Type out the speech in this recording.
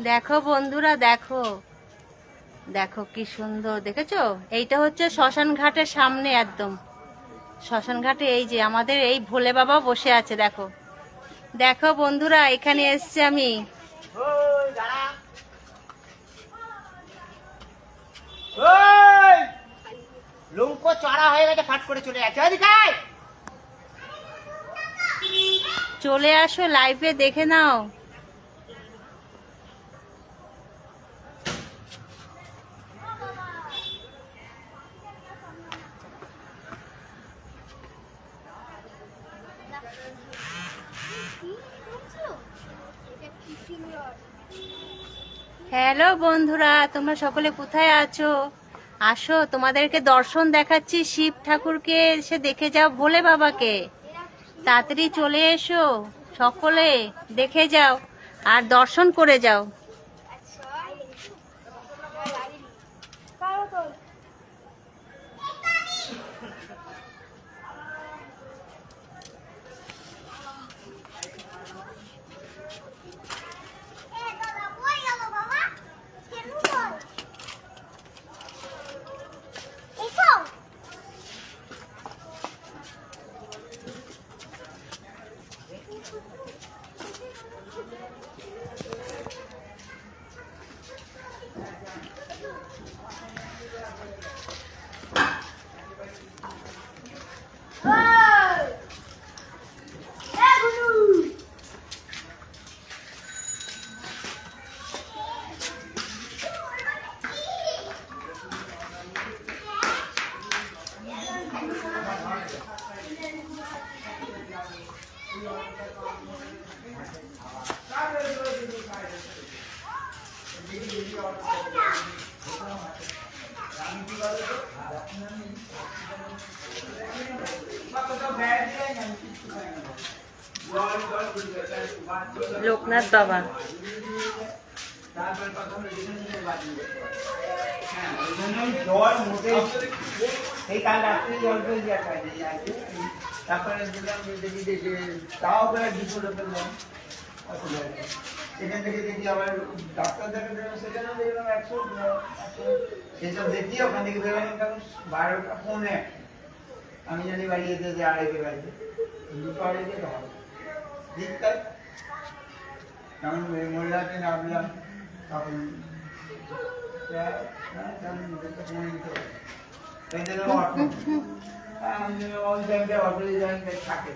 দেখো বন্ধুরা, দেখো দেখো কি সুন্দর, দেখেছো? এইটা হচ্ছে শ্মশান ঘাটের সামনে, একদম শ্মশান ঘাটে। এই যে আমাদের এই ভোলে বাবা বসে আছে, দেখো দেখো বন্ধুরা, এখানে এসছি আমি। লঙ্ক চড়া হয়ে গেছে, ফাট করে চলে যাচ্ছে। চলে আসো, লাইভে দেখে নাও। হ্যালো বন্ধুরা, তোমরা সকলে কোথায় আছো? আসো, তোমাদেরকে দর্শন দেখাচ্ছি শিব ঠাকুরকে, এসে দেখে যাও ভোলে বাবাকে। তাড়াতাড়ি চলে এসো, সকলে দেখে যাও আর দর্শন করে যাও। লোকনাথ বাবা, জল মোটে সেই কাল রাত্রে জল পেয়ে যায়, তারপরে দেখি দেখি তাও প্রায় 200 লোকের মন। সেখান থেকে দেখি আবার ডাক্তার দেখাতে, সেখানেও দেখলাম 100। সেসব দেখি ওখান থেকে বেরোলাম তখন 12টা পৌনে। আমি জানি বাড়ি যেতে যে 2:30 বাজে, 2:30 তো হবে ঠিকঠাক। তখন মহিলাকে নামলাম, তখন অটো, আমি অটো থাকে।